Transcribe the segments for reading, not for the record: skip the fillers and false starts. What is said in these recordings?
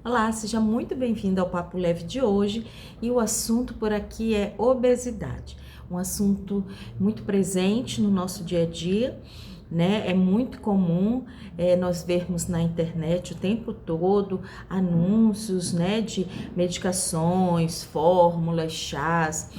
Olá, seja muito bem-vindo ao Papo Leve de hoje e o assunto por aqui é obesidade, um assunto muito presente no nosso dia a dia, né? É muito comum nós vermos na internet o tempo todo anúncios, né, de medicações, fórmulas, chás,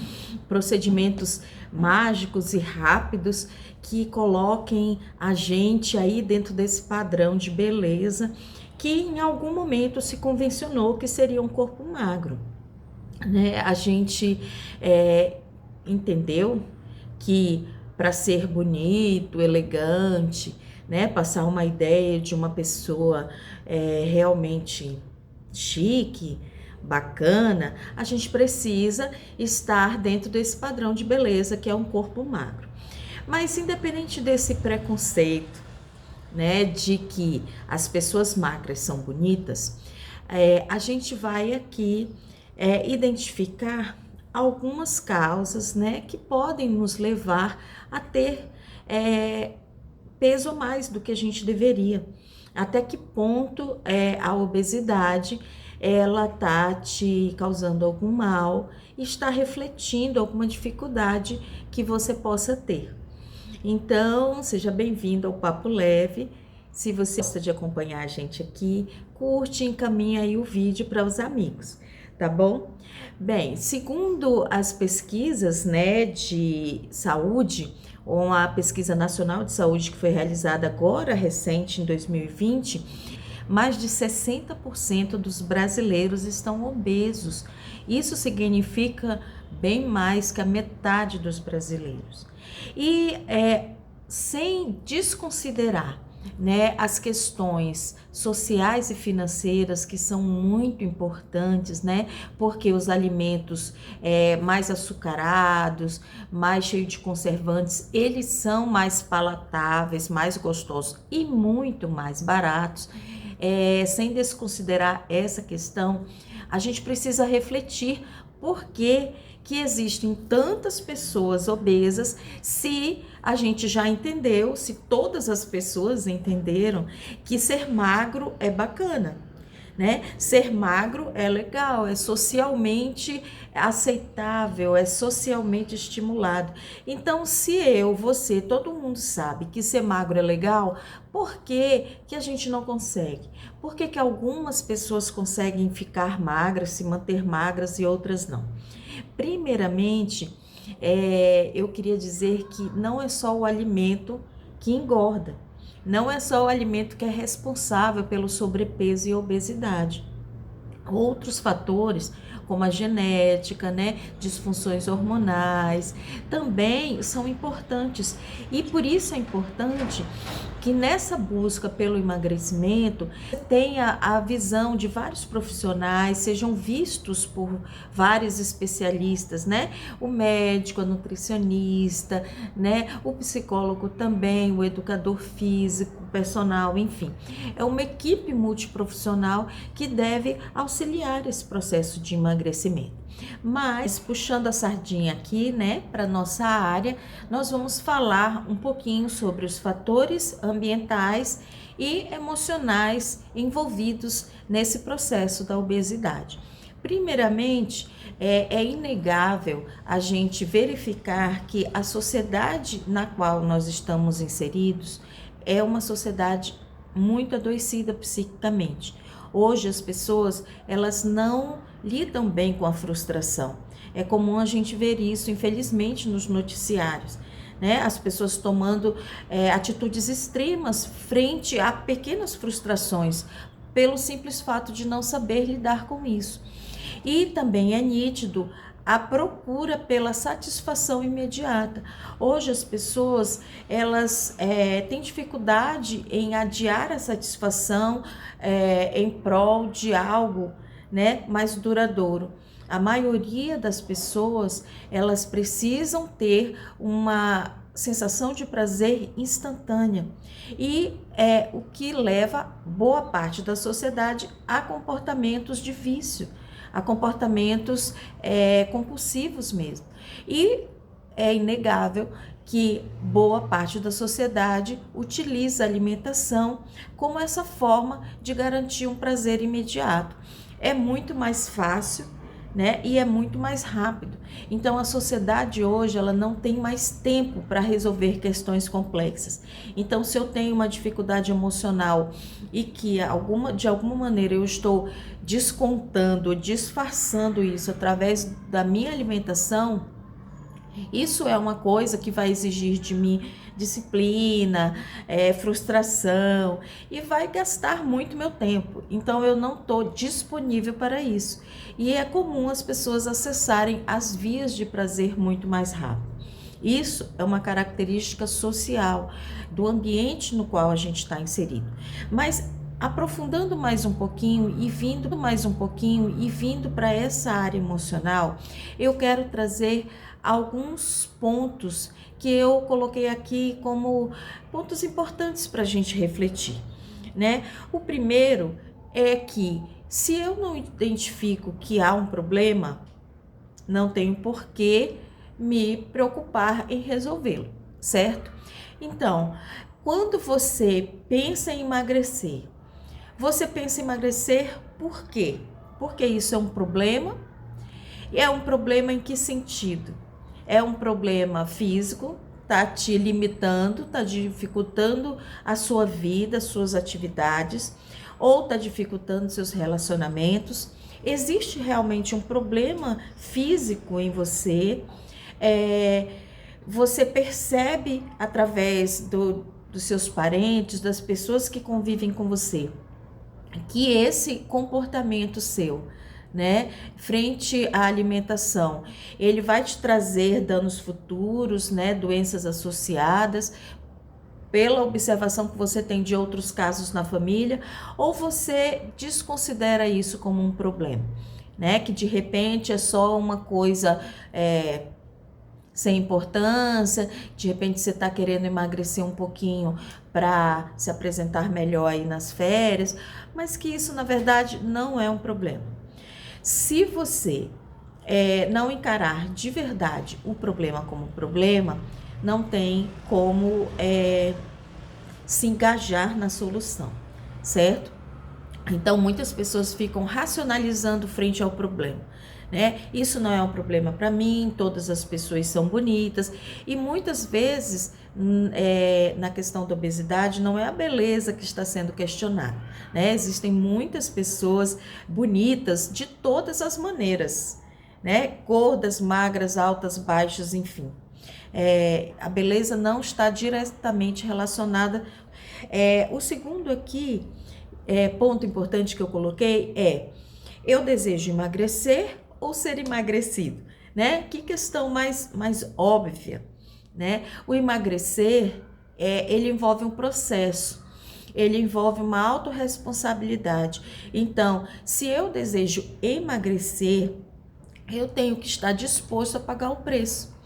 procedimentos mágicos e rápidos que coloquem a gente aí dentro desse padrão de beleza que em algum momento se convencionou que seria um corpo magro, né? A gente entendeu que para ser bonito, elegante, né, passar uma ideia de uma pessoa realmente chique, bacana, a gente precisa estar dentro desse padrão de beleza que é um corpo magro. Mas independente desse preconceito, né, de que as pessoas magras são bonitas, a gente vai aqui identificar algumas causas, né, que podem nos levar a ter peso a mais do que a gente deveria. Até que ponto a obesidade ela tá te causando algum mal e está refletindo alguma dificuldade que você possa ter. Então, seja bem-vindo ao Papo Leve. Se você gosta de acompanhar a gente aqui, curte e encaminha aí o vídeo para os amigos, tá bom? Bem, segundo as pesquisas, né, de saúde, ou a pesquisa nacional de saúde que foi realizada agora, recente, em 2020, mais de 60% dos brasileiros estão obesos. Isso significa bem mais que a metade dos brasileiros. E sem desconsiderar, né, as questões sociais e financeiras que são muito importantes, né, porque os alimentos mais açucarados, mais cheios de conservantes, eles são mais palatáveis, mais gostosos e muito mais baratos. Sem desconsiderar essa questão, a gente precisa refletir por que existem tantas pessoas obesas, se a gente já entendeu, se todas as pessoas entenderam que ser magro é bacana, né? Ser magro é legal, é socialmente aceitável, é socialmente estimulado. Então, se eu, você, todo mundo sabe que ser magro é legal, por que a gente não consegue? Por que algumas pessoas conseguem ficar magras, se manter magras e outras não? Primeiramente, eu queria dizer que não é só o alimento que engorda, não é só o alimento que é responsável pelo sobrepeso e obesidade. Outros fatores, como a genética, né, disfunções hormonais, também são importantes. E por isso é importante que nessa busca pelo emagrecimento tenha a visão de vários profissionais, sejam vistos por vários especialistas, né? O médico, a nutricionista, né? O psicólogo também, o educador físico, personal, enfim. É uma equipe multiprofissional que deve auxiliar esse processo de emagrecimento. Mas, puxando a sardinha aqui, né, para nossa área, nós vamos falar um pouquinho sobre os fatores ambientais e emocionais envolvidos nesse processo da obesidade. Primeiramente, é inegável a gente verificar que a sociedade na qual nós estamos inseridos é uma sociedade muito adoecida psiquicamente. Hoje as pessoas, elas não lidam bem com a frustração. É comum a gente ver isso, infelizmente, nos noticiários, né? As pessoas tomando atitudes extremas frente a pequenas frustrações, pelo simples fato de não saber lidar com isso. E também é nítido a procura pela satisfação imediata. Hoje as pessoas elas têm dificuldade em adiar a satisfação em prol de algo, né, mais duradouro. A maioria das pessoas elas precisam ter uma sensação de prazer instantânea e é o que leva boa parte da sociedade a comportamentos de vício, a comportamentos compulsivos mesmo. E é inegável que boa parte da sociedade utiliza a alimentação como essa forma de garantir um prazer imediato. É muito mais fácil, né? E é muito mais rápido. Então a sociedade hoje, ela não tem mais tempo para resolver questões complexas. Então, se eu tenho uma dificuldade emocional e que de alguma maneira eu estou descontando, disfarçando isso através da minha alimentação, isso é uma coisa que vai exigir de mim disciplina, frustração, e vai gastar muito meu tempo. Então eu não estou disponível para isso. E é comum as pessoas acessarem as vias de prazer muito mais rápido. Isso é uma característica social do ambiente no qual a gente está inserido. Mas aprofundando mais um pouquinho e vindo para essa área emocional, eu quero trazer alguns pontos que eu coloquei aqui como pontos importantes para a gente refletir, né? O primeiro é que se eu não identifico que há um problema, não tenho por que me preocupar em resolvê-lo, certo? Então, quando você pensa em emagrecer, você pensa em emagrecer por quê? Porque isso é um problema? E é um problema em que sentido? É um problema físico, tá te limitando, tá dificultando a sua vida, as suas atividades, ou tá dificultando seus relacionamentos. Existe realmente um problema físico em você. Você percebe através dos seus parentes, das pessoas que convivem com você, que esse comportamento seu, né, frente à alimentação, ele vai te trazer danos futuros, né, doenças associadas, pela observação que você tem de outros casos na família, ou você desconsidera isso como um problema, né, que de repente é só uma coisa sem importância, de repente você está querendo emagrecer um pouquinho para se apresentar melhor aí nas férias, mas que isso na verdade não é um problema. Se você não encarar de verdade o problema como problema, não tem como se engajar na solução, certo? Então, muitas pessoas ficam racionalizando frente ao problema, né? Isso não é um problema para mim, todas as pessoas são bonitas, e muitas vezes na questão da obesidade não é a beleza que está sendo questionada, né? Existem muitas pessoas bonitas de todas as maneiras, né? Gordas, magras, altas, baixas, enfim. A beleza não está diretamente relacionada. O segundo aqui, ponto importante que eu coloquei eu desejo emagrecer ou ser emagrecido, né? Que questão mais óbvia, né? O emagrecer, ele envolve um processo, ele envolve uma autorresponsabilidade. Então, se eu desejo emagrecer, eu tenho que estar disposto a pagar o preço.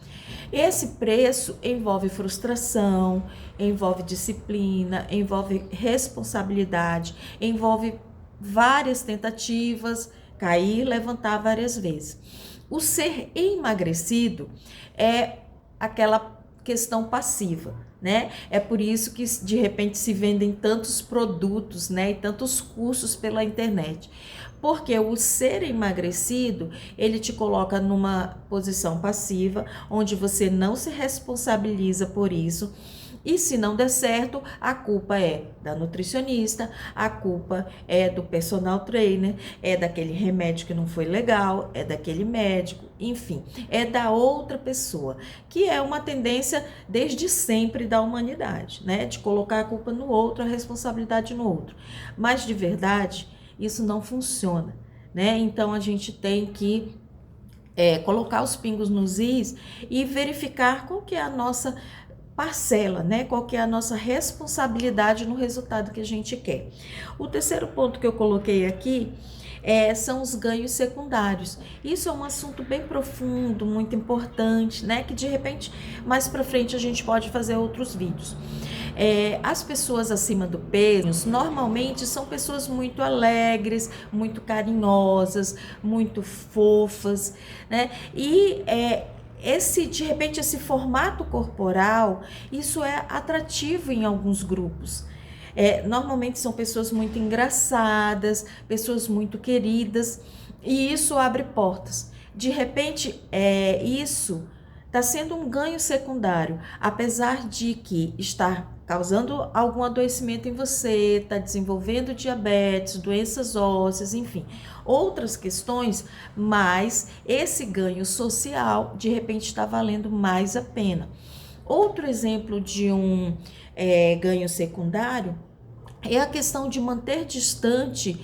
Esse preço envolve frustração, envolve disciplina, envolve responsabilidade, envolve várias tentativas, cair, levantar várias vezes. O ser emagrecido é aquela questão passiva, né? É por isso que de repente se vendem tantos produtos, né, e tantos cursos pela internet. Porque o ser emagrecido, ele te coloca numa posição passiva, onde você não se responsabiliza por isso. E se não der certo, a culpa é da nutricionista, a culpa é do personal trainer, é daquele remédio que não foi legal, é daquele médico, enfim, é da outra pessoa, que é uma tendência desde sempre da humanidade, né? De colocar a culpa no outro, a responsabilidade no outro. Mas de verdade, isso não funciona, né? Então a gente tem que colocar os pingos nos is e verificar qual que é a nossa parcela, né? Qual que é a nossa responsabilidade no resultado que a gente quer. O terceiro ponto que eu coloquei aqui são os ganhos secundários. Isso é um assunto bem profundo, muito importante, né? Que de repente, mais para frente, a gente pode fazer outros vídeos. As pessoas acima do peso, normalmente, são pessoas muito alegres, muito carinhosas, muito fofas, né? E de repente, esse formato corporal, isso é atrativo em alguns grupos. Normalmente são pessoas muito engraçadas, pessoas muito queridas, e isso abre portas. De repente, isso está sendo um ganho secundário, apesar de que está causando algum adoecimento em você, está desenvolvendo diabetes, doenças ósseas, enfim, outras questões, mas esse ganho social, de repente, está valendo mais a pena. Outro exemplo de um ganho secundário é a questão de manter distante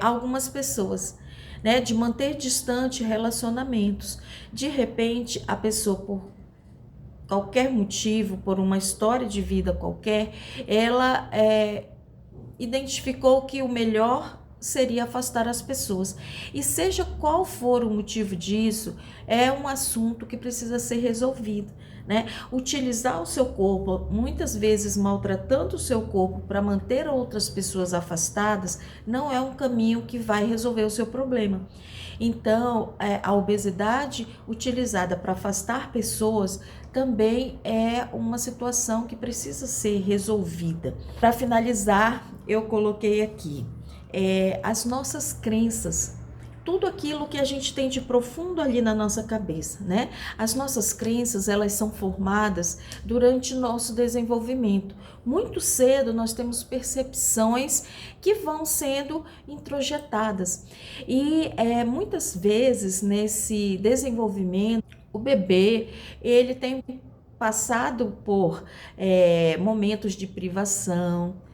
algumas pessoas, né? De manter distante relacionamentos. De repente, a pessoa, por qualquer motivo, por uma história de vida qualquer, ela identificou que o melhor seria afastar as pessoas. E seja qual for o motivo disso, é um assunto que precisa ser resolvido, né? Utilizar o seu corpo, muitas vezes maltratando o seu corpo para manter outras pessoas afastadas, não é um caminho que vai resolver o seu problema. Então, a obesidade utilizada para afastar pessoas também é uma situação que precisa ser resolvida. Para finalizar, eu coloquei aqui as nossas crenças, tudo aquilo que a gente tem de profundo ali na nossa cabeça, né? As nossas crenças, elas são formadas durante o nosso desenvolvimento. Muito cedo nós temos percepções que vão sendo introjetadas. E muitas vezes nesse desenvolvimento, o bebê, ele tem passado por momentos de privação,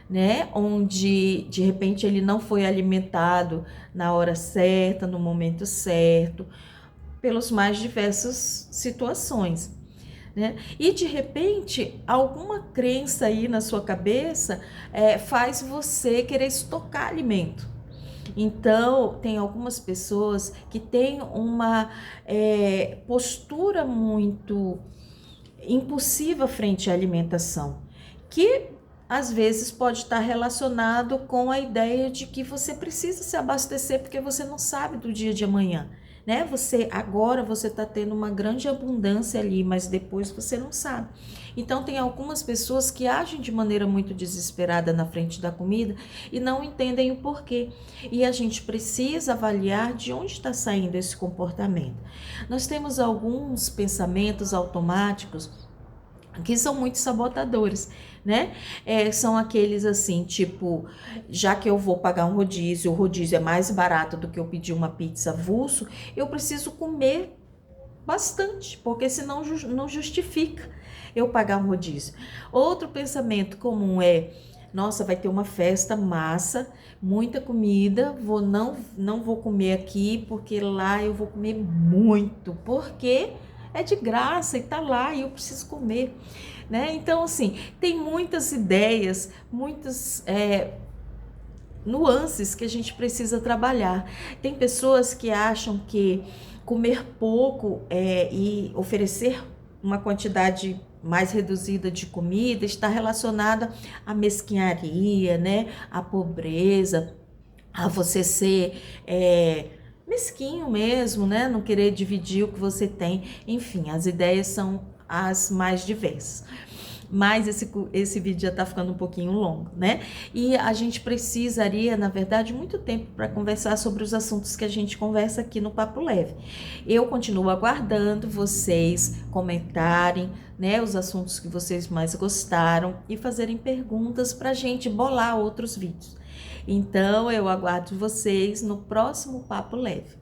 né? Onde de repente ele não foi alimentado na hora certa, no momento certo, pelas mais diversas situações, né? E de repente alguma crença aí na sua cabeça faz você querer estocar alimento. Então, tem algumas pessoas que têm uma postura muito impulsiva frente à alimentação, que às vezes pode estar relacionado com a ideia de que você precisa se abastecer porque você não sabe do dia de amanhã, né? Agora você está tendo uma grande abundância ali, mas depois você não sabe. Então tem algumas pessoas que agem de maneira muito desesperada na frente da comida e não entendem o porquê. E a gente precisa avaliar de onde está saindo esse comportamento. Nós temos alguns pensamentos automáticos que são muito sabotadores, né? São aqueles assim, tipo, já que eu vou pagar um rodízio, o rodízio é mais barato do que eu pedir uma pizza avulso, eu preciso comer bastante, porque senão não justifica eu pagar um rodízio. Outro pensamento comum é: nossa, vai ter uma festa massa, muita comida, não vou comer aqui, porque lá eu vou comer muito, porque é de graça e tá lá e eu preciso comer, né? Então, assim, tem muitas ideias, muitas nuances que a gente precisa trabalhar. Tem pessoas que acham que comer pouco e oferecer uma quantidade mais reduzida de comida está relacionada à mesquinharia, né? À pobreza, a você ser mesquinho mesmo, né? Não querer dividir o que você tem. Enfim, as ideias são as mais diversas. Mas esse vídeo já tá ficando um pouquinho longo, né? E a gente precisaria, na verdade, muito tempo para conversar sobre os assuntos que a gente conversa aqui no Papo Leve. Eu continuo aguardando vocês comentarem, né, os assuntos que vocês mais gostaram e fazerem perguntas para a gente bolar outros vídeos. Então, eu aguardo vocês no próximo Papo Leve.